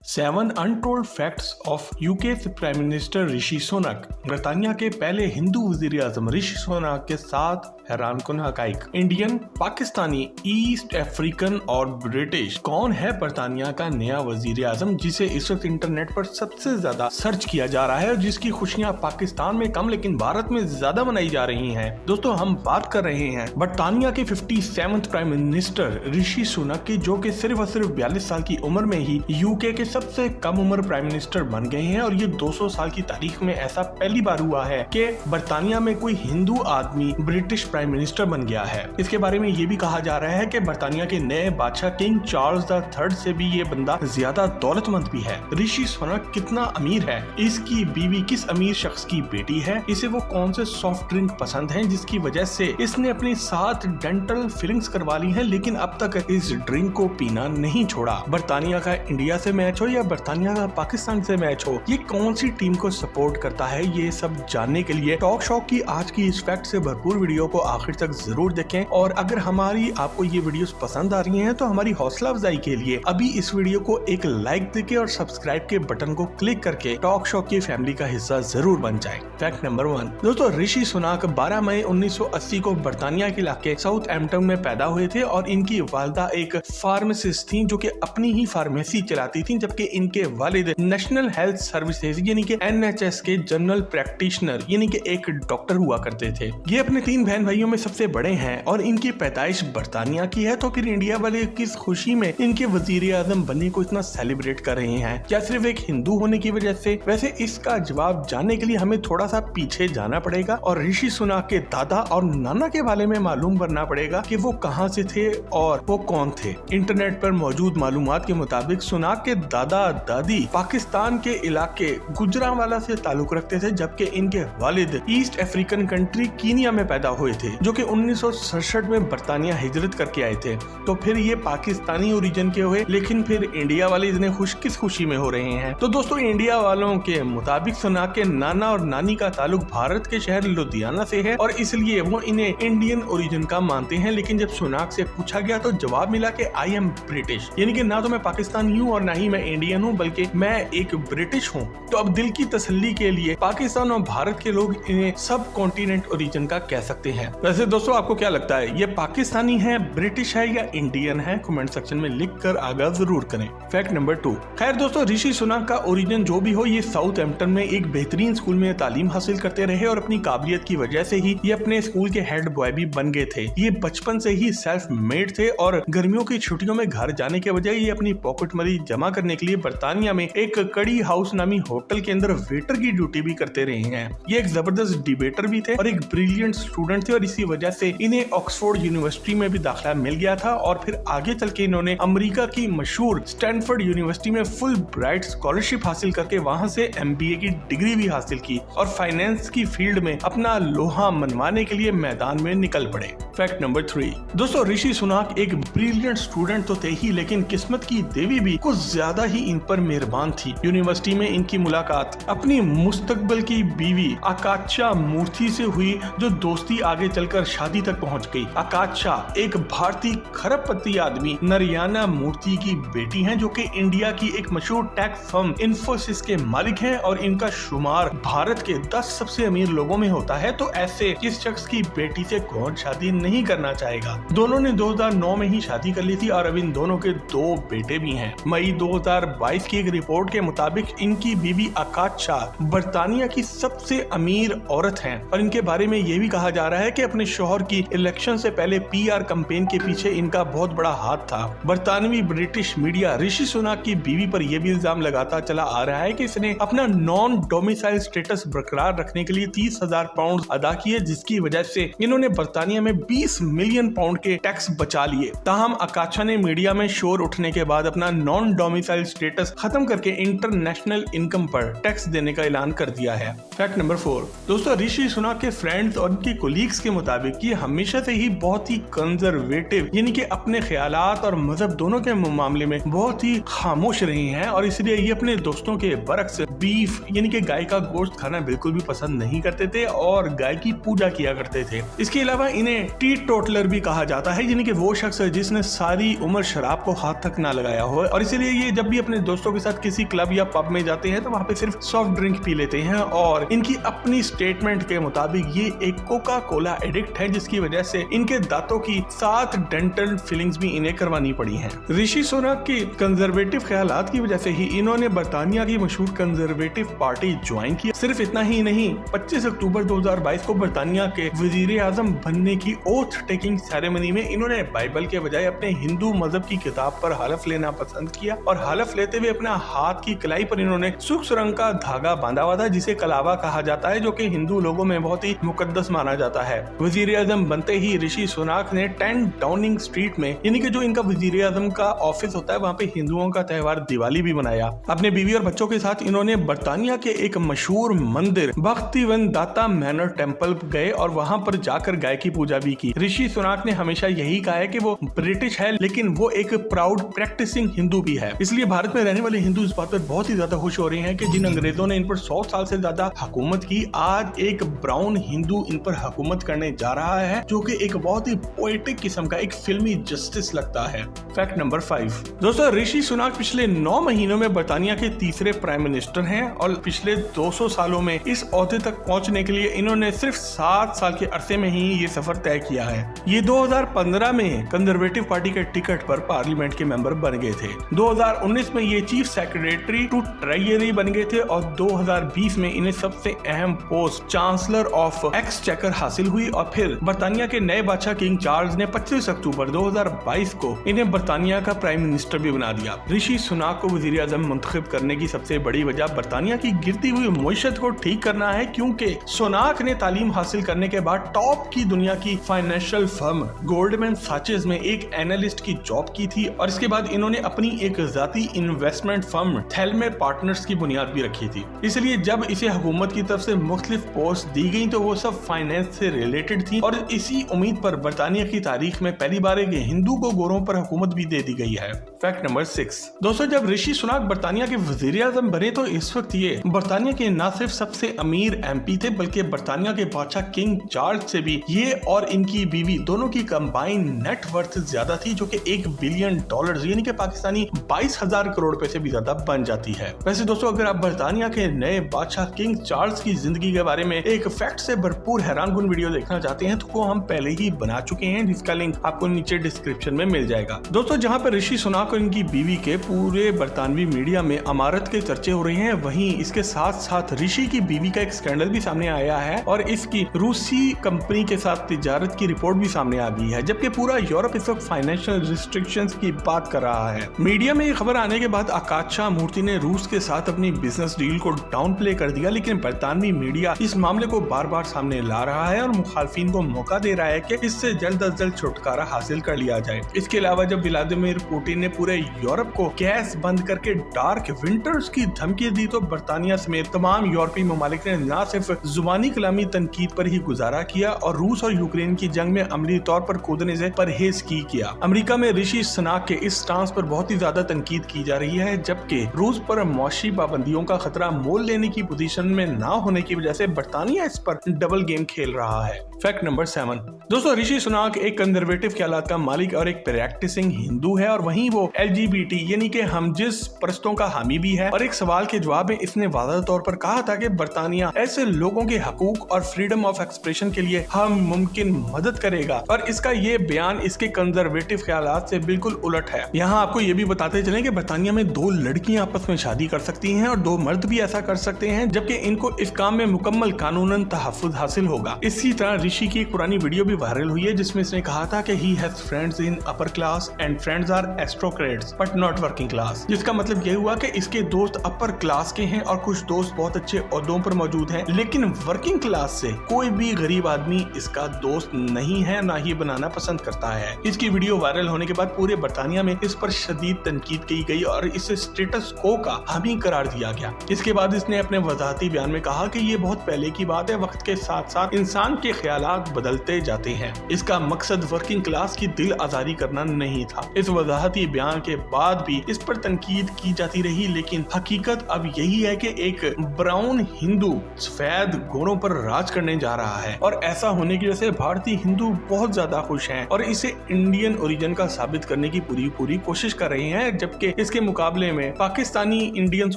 7 untold facts of UK prime minister Rishi Sunak. बर्तानिया के पहले हिंदू वजीर आजम ऋषि सुनक के साथ हैरानकुन हकाइक। इंडियन, पाकिस्तानी, ईस्ट अफ्रीकन और ब्रिटिश। कौन है बर्तानिया का नया वजीर आजम जिसे इस वक्त इंटरनेट पर सबसे ज्यादा सर्च किया जा रहा है और जिसकी खुशियां पाकिस्तान में कम लेकिन भारत में ज्यादा मनाई जा रही हैं। दोस्तों, हम बात कर रहे हैं बर्तानिया के 57वें प्राइम मिनिस्टर ऋषि सुनक की, जो कि सिर्फ और सिर्फ 42 साल की उम्र में ही यूके के सबसे कम उम्र प्राइम मिनिस्टर बन गए हैं। और ये 200 साल की तारीख में ऐसा पहली बार हुआ है कि बर्तानिया में कोई हिंदू आदमी ब्रिटिश प्राइम मिनिस्टर बन गया है। इसके बारे में ये भी कहा जा रहा है कि बर्तानिया के नए बादशाह किंग चार्ल्स III से भी ये बंदा ज्यादा दौलतमंद भी है। ऋषि सुनक कितना अमीर है, इसकी बीवी किस अमीर शख्स की बेटी है, इसे वो कौन से सॉफ्ट ड्रिंक पसंद है जिसकी वजह से इसने अपनी 7 डेंटल फिलिंग्स करवा ली है, लेकिन अब तक इस ड्रिंक को पीना नहीं छोड़ा। बर्तानिया का इंडिया से मैच हो या बर्तानिया का पाकिस्तान से मैच हो, ये कौन सी टीम को सपोर्ट करता है, ये सब जानने के लिए टॉक शॉक की आज की इस फैक्ट से भरपूर वीडियो को आखिर तक जरूर देखें। और अगर हमारी आपको ये वीडियोस पसंद आ रही हैं तो हमारी हौसला अफजाई के लिए अभी इस वीडियो को एक लाइक देके और सब्सक्राइब के बटन को क्लिक करके टॉक शॉक की फैमिली का हिस्सा जरूर बन जाए। फैक्ट नंबर 1 दोस्तों, ऋषि सुनक 12 मई 1980 को बर्तानिया के इलाके साउथहैम्पटन में पैदा हुए थे और इनकी वालिदा एक फार्मासिस्ट थी जो कि अपनी ही फार्मेसी चलाती थी, जबकि इनके वालिद नेशनल हेल्थ सर्विसेज यानी कि NHS के जनरल प्रैक्टिशनर यानी कि एक डॉक्टर हुआ करते थे। ये अपने 3 बहन भाइयों में सबसे बड़े हैं और इनकी पैदाइश बर्तानिया की है। तो फिर इंडिया वाले किस खुशी में इनके वजीर आजम बनने को इतना सेलिब्रेट कर रहे हैं? क्या सिर्फ एक हिंदू होने की वजह से? वैसे इसका जवाब जानने के लिए हमें थोड़ा सा पीछे जाना पड़ेगा और ऋषि सुनक के दादा और नाना के बारे में मालूम करना पड़ेगा कि वो कहाँ से थे और वो कौन थे। इंटरनेट पर मौजूद मालूमात के मुताबिक सुनक के दादा दादी पाकिस्तान के इलाके गुजरांवाला से ताल्लुक रखते थे, जबकि इनके वालिद ईस्ट अफ्रीकन कंट्री कीनिया में पैदा हुए थे, जो कि 1967 में बर्तानिया हिजरत करके आए थे। तो फिर ये पाकिस्तानी ओरिजिन के हुए, लेकिन फिर इंडिया वाले इतने खुश किस खुशी में हो रहे हैं? तो दोस्तों, इंडिया वालों के मुताबिक सुनक के नाना और नानी का ताल्लुक भारत के शहर लुधियाना से है और इसलिए वो इन्हें इंडियन ओरिजिन का मानते हैं। लेकिन जब सुनक से पूछा गया तो जवाब मिला कि आई एम ब्रिटिश, यानी कि ना तो मैं पाकिस्तानी हूँ और ना ही मैं इंडियन हूँ, बल्कि मैं एक ब्रिटिश हूँ। तो अब दिल की तसल्ली के लिए पाकिस्तान और भारत के लोग इन्हें सब कॉन्टिनेंट ओरिजिन का कह सकते हैं। वैसे दोस्तों, आपको क्या लगता है, ये पाकिस्तानी है, ब्रिटिश है या इंडियन है? कमेंट सेक्शन में लिख कर आगाह जरूर करें। फैक्ट नंबर 2 खैर दोस्तों, ऋषि सुनक का ओरिजिन जो भी हो, ये साउथहैम्पटन में एक बेहतरीन स्कूल में तालीम हासिल करते रहे और अपनी काबिलियत की वजह से ही ये अपने स्कूल के हेड बॉय भी बन गए थे। ये बचपन से ही सेल्फ मेड थे और गर्मियों की छुट्टियों में घर जाने के बजाय ये अपनी पॉकेट मनी जमा करने के लिए बर्तानिया में एक कड़ी हाउस नामी होटल के अंदर वेटर की ड्यूटी भी करते रहे हैं। ये एक जबरदस्त डिबेटर भी थे और एक ब्रिलियंट स्टूडेंट थे और इसी वजह से इन्हें ऑक्सफोर्ड यूनिवर्सिटी में भी दाखिला मिल गया था और फिर आगे चल के इन्होंने अमेरिका की मशहूर स्टैनफोर्ड यूनिवर्सिटी में फुल ब्राइट स्कॉलरशिप हासिल करके वहां से MBA की डिग्री भी हासिल की और फाइनेंस की फील्ड में अपना लोहा मनवाने के लिए मैदान में निकल पड़े। फैक्ट नंबर 3 दोस्तों, ऋषि सुनक एक ब्रिलियंट स्टूडेंट तो थे ही, लेकिन किस्मत की देवी भी कुछ ज्यादा ही इन पर मेहरबान थी। यूनिवर्सिटी में इनकी मुलाकात अपनी मुस्तकबिल की बीवी आकांक्षा मूर्ति से हुई, जो दोस्ती आगे चलकर शादी तक पहुंच गई। आकांक्षा एक भारतीय खरबपति आदमी नरयाना मूर्ति की बेटी हैं, जो कि इंडिया की एक मशहूर टेक फर्म इन्फोसिस के मालिक हैं और इनका शुमार भारत के 10 सबसे अमीर लोगों में होता है। तो ऐसे इस शख्स की बेटी से कौन शादी नहीं करना चाहेगा? दोनों ने 2009 में ही शादी कर ली थी और अब इन दोनों के 2 बेटे भी हैं। मई 2022 की एक रिपोर्ट के मुताबिक इनकी बीवी आकांक्षा बर्तानिया की सबसे अमीर औरत हैं और इनके बारे में ये भी कहा जा रहा है कि अपने शौहर की इलेक्शन से पहले PR कैंपेन के पीछे इनका बहुत बड़ा हाथ था। बर्तानवी ब्रिटिश मीडिया ऋषि सुनक की बीवी पर यह भी इल्जाम लगाता चला आ रहा है कि इसने अपना नॉन डोमिसाइल स्टेटस बरकरार रखने के लिए 30,000 पाउंड अदा किए, जिसकी वजह से इन्होंने बर्तानिया में 20 मिलियन पाउंड के टैक्स बचा लिए। ताहम आकांक्षा ने मीडिया में शोर उठने के बाद अपना नॉन डोमिसाइल स्टेटस खत्म करके इंटरनेशनल इनकम पर टैक्स देने का ऐलान कर दिया है। फैक्ट नंबर 4 दोस्तों, ऋषि सुनक के फ्रेंड्स और उनके कोलीग्स के मुताबिक ये हमेशा से ही बहुत ही कंजर्वेटिव यानी कि अपने ख्यालात और मजहब दोनों के मामले में बहुत ही खामोश रहे हैं और इसलिए ये अपने दोस्तों के बरक्स बीफ यानी कि गाय का गोश्त खाना बिल्कुल भी पसंद नहीं करते थे और गाय की पूजा किया करते थे। इसके अलावा इन्हें टीट टोटलर भी कहा जाता है, यानी कि वो शख्स जिसने सारी उम्र शराब को हाथ तक ना लगाया हो, और इसीलिए ये जब भी अपने दोस्तों के साथ किसी क्लब या पब में जाते हैं तो वहाँ पे सिर्फ सॉफ्ट ड्रिंक पी लेते हैं। और इनकी अपनी स्टेटमेंट के मुताबिक ये एक कोका कोला एडिक्ट है, जिसकी वजह से इनके दांतों की 7 डेंटल फिलिंग्स भी इन्हें करवानी पड़ी हैं। ऋषि सुनक की कंजर्वेटिव ख्यालात की वजह से ही इन्होंने बर्तानिया की मशहूर कंजर्वेटिव पार्टी ज्वाइन की। सिर्फ इतना ही नहीं, 25 अक्टूबर 2022 को बर्तानिया के वजीर आजम बनने की ओथ टेकिंग सेरेमनी में इन्होंने बाइबल के बजाय अपने हिंदू मजहब की किताब पर हलफ लेना पसंद किया, और हलफ लेते हुए अपना हाथ की कलाई पर इन्होंने सूक्ष्म रंग का धागा बांधा हुआ था, जिसे कलावा कहा जाता है, जो कि हिंदू लोगों में बहुत ही मुकद्दस माना जाता है। वजीर आजम बनते ही ऋषि सुनक ने 10 डाउनिंग स्ट्रीट में, यानी कि जो इनका वजीर आजम का ऑफिस होता है, वहाँ पे हिंदुओं का त्योहार दिवाली भी मनाया। अपने बीवी और बच्चों के साथ इन्होंने बर्तानिया के एक मशहूर मंदिर भक्तिवन दाता मैनर टेम्पल गए और वहाँ पर जाकर गाय की पूजा भी की। ऋषि सुनक ने हमेशा यही कहा है कि वो ब्रिटिश है, लेकिन वो एक प्राउड प्रैक्टिसिंग हिंदू भी है। इसलिए भारत में रहने वाले हिंदू इस बात पर बहुत ही ज्यादा खुश हो रहे हैं कि जिन अंग्रेजों ने इन पर 100 साल से ज्यादा हुकूमत की, आज एक ब्राउन हिंदू इन पर हुकूमत करने जा रहा है, जो कि एक बहुत ही पोएटिक किस्म का एक फिल्मी जस्टिस लगता है। फैक्ट नंबर 5 दोस्तों, ऋषि सुनक पिछले 9 महीनों में बर्तानिया के तीसरे प्राइम मिनिस्टर हैं, और पिछले 200 सालों में इस ओहदे तक पहुंचने के लिए इन्होंने सिर्फ 7 साल के अरसे में ही ये सफर तय किया है। ये 2015 में कंजर्वेटिव पार्टी के टिकट पर पार्लियामेंट के मेंबर बन गए थे। 2019 में ये चीफ सेक्रेटरी टू ट्रेजरी बन गए थे, और 2020 में इन्हें सबसे अहम पोस्ट चांसलर ऑफ एक्सचेकर हासिल हुई। और फिर बर्तानिया के नए बादशाह किंग चार्ल्स ने 25 अक्टूबर 2022 को इन्हें बर्तानिया का प्राइम मिनिस्टर भी बना दिया। ऋषि सुनक को वजीर आजम मुंतखब करने की सबसे बड़ी वजह बर्तानिया की गिरती हुई मईशत को ठीक करना है, क्योंकि सुनक ने तालीम हासिल करने के बाद टॉप की दुनिया की फाइनेंशियल फर्म गोल्डमैन सैचेस में एक एनालिस्ट की जॉब की थी, और इसके बाद इन्होंने अपनी एक जाती इन्वेस्टमेंट फर्म थेलमे पार्टनर्स की बुनियाद भी रखी थी। इसलिए जब इसे हुकूमत की तरफ से मुख्तलिफ पोस्ट दी गई तो वो सब फाइनेंस से रिलेटेड थी, और इसी उम्मीद पर बर्तानिया की तारीख में पहली बार एक हिंदू को गोरों पर हुकूमत भी दे दी गई है। फैक्ट नंबर 6 दोस्तों, जब ऋषि सुनक बर्तानिया के वजीर आजम बने तो इस वक्त ये बर्तानिया के न सिर्फ सबसे अमीर MP थे, बल्कि बर्तानिया के बादशाह किंग चार्ल्स से भी ये और इनकी बीवी दोनों की कंबाइन नेट वर्थ ज्यादा थी, जो कि $1 बिलियन यानी कि पाकिस्तानी 22,000 करोड़ रुपए से भी ज्यादा बन जाती है। वैसे दोस्तों, अगर आप बर्तानिया के नए बादशाह किंग चार्ल्स की जिंदगी के बारे में एक फैक्ट से भरपूर हैरानकुन वीडियो देखना चाहते हैं तो वो हम पहले ही बना चुके हैं, जिसका लिंक आपको नीचे डिस्क्रिप्शन में मिल जाएगा। दोस्तों, जहाँ पर ऋषि सुनक और इनकी बीवी के पूरे बरतानवी मीडिया में अमारत के चर्चे हो रहे हैं, वहीं इसके साथ साथ ऋषि की बीवी का एक स्कैंडल भी सामने आया है, और इसकी रूसी कंपनी के साथ तिजारत की रिपोर्ट भी सामने आ गई है, जबकि पूरा यूरोप इस वक्त फाइनेंशियल रिस्ट्रिक्शंस की बात कर रहा है। मीडिया में ये खबर आने के बाद आकाशा मूर्ति ने रूस के साथ अपनी बिजनेस डील को डाउन प्ले कर दिया, लेकिन बरतानवी मीडिया इस मामले को बार बार सामने ला रहा है और मुखालफिन को मौका दे रहा है कि इससे जल्द अज जल्द छुटकारा हासिल कर लिया जाए। इसके अलावा जब व्लादिमीर पुतिन ने पूरे यूरोप को गैस बंद करके डार्क विंटर्स की धमकी दी, तो बर्तानिया समेत तमाम यूरोपीय ममालिक ने न सिर्फ जुबानी कलामी तनकीद पर ही गुजारा किया और रूस और यूक्रेन की जंग में अमली तौर पर कूदने से परहेज किया। अमेरिका में ऋषि सुनक के इस स्टांस पर बहुत ही ज्यादा तनकीद की जा रही है, जबकि रूस पर मौशी पाबंदियों का खतरा मोल लेने की पोजीशन में ना होने की वजह से बर्तानिया इस पर डबल गेम खेल रहा है। फैक्ट नंबर 7 दोस्तों, ऋषि सुनक एक कंजर्वेटिव ख्यालात का मालिक और एक प्रैक्टिसिंग हिंदू है, और वहीं वो LGBT यानी कि हमजिन्स परस्तों का हामी भी है। और एक सवाल के जवाब में इसने वाज़ेह तौर पर कहा था कि बर्तानिया ऐसे लोगों के हकूक और फ्रीडम ऑफ एक्सप्रेशन के लिए हम मुमकिन मदद करेगा, और इसका ये बयान इसके कंजर्वेटिव ख्यालात से बिल्कुल उलट है। यहाँ आपको ये भी बताते चलें कि बर्तानिया में 2 लड़कियां आपस में शादी कर सकती हैं और 2 मर्द भी ऐसा कर सकते हैं, जबकि इनको इस काम में मुकम्मल कानूनन तहफ़्फ़ुज़ हासिल होगा। इसी तरह ऋषि की एक पुरानी वीडियो भी वायरल हुई है, जिसमें इसने कहा था कि he has friends in upper class and friends are aristocrats but not working class, जिसका मतलब ये हुआ कि इसके दोस्त अपर क्लास के हैं और कुछ दोस्त बहुत अच्छे ओहदों पर मौजूद हैं, लेकिन वर्किंग क्लास से कोई भी गरीब आदमी इसका दोस्त नहीं है, ना ही बनाना पसंद करता है। इसकी वीडियो वायरल होने के बाद पूरे बर्तानिया में इस पर शदीद तनकीद की गई और इसे स्टेटस को का हामी करार दिया गया। इसके बाद इसने अपने वजाहती बयान में कहा कि ये बहुत पहले की बात है, वक्त के साथ साथ इंसान के ख्याल ख्यालात बदलते जाते हैं। इसका मकसद वर्किंग क्लास की दिल आजारी करना नहीं था। इस वजाहती बयान के बाद भी इस पर तनकीद की जाती रही, लेकिन हकीकत अब यही है कि एक ब्राउन हिंदू सफेद घोड़ों पर राज करने जा रहा है और ऐसा होने की वजह से भारतीय हिंदू बहुत ज्यादा खुश हैं और इसे इंडियन ओरिजिन का साबित करने की पूरी कोशिश कर रहे हैं, जबकि इसके मुकाबले में पाकिस्तानी इंडियंस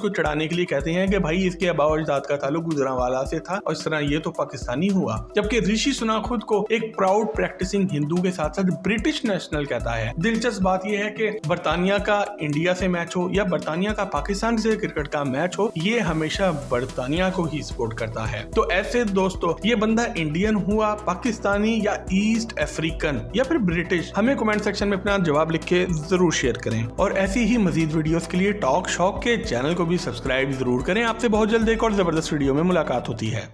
को चढ़ाने के लिए कहते हैं कि भाई इसके आबा अजदाद का ताल्लुक गुजरांवाला से था और इस तरह ये तो पाकिस्तानी हुआ। जबकि ऋषि सुनक खुद को एक प्राउड प्रैक्टिसिंग हिंदू के साथ साथ ब्रिटिश नेशनल कहता है। दिलचस्प बात यह है कि बरतानिया का इंडिया से मैच हो या बरतानिया का पाकिस्तान से क्रिकेट का मैच हो, ये हमेशा बरतानिया को ही सपोर्ट करता है। तो ऐसे दोस्तों, ये बंदा इंडियन हुआ, पाकिस्तानी या ईस्ट अफ्रीकन या फिर ब्रिटिश? हमें कमेंट सेक्शन में अपना जवाब लिख के जरूर शेयर करें और ऐसी ही मजीद वीडियोस के लिए टॉक शॉक के चैनल को भी सब्सक्राइब जरूर करें। आपसे बहुत जल्द एक और जबरदस्त वीडियो में मुलाकात होती है।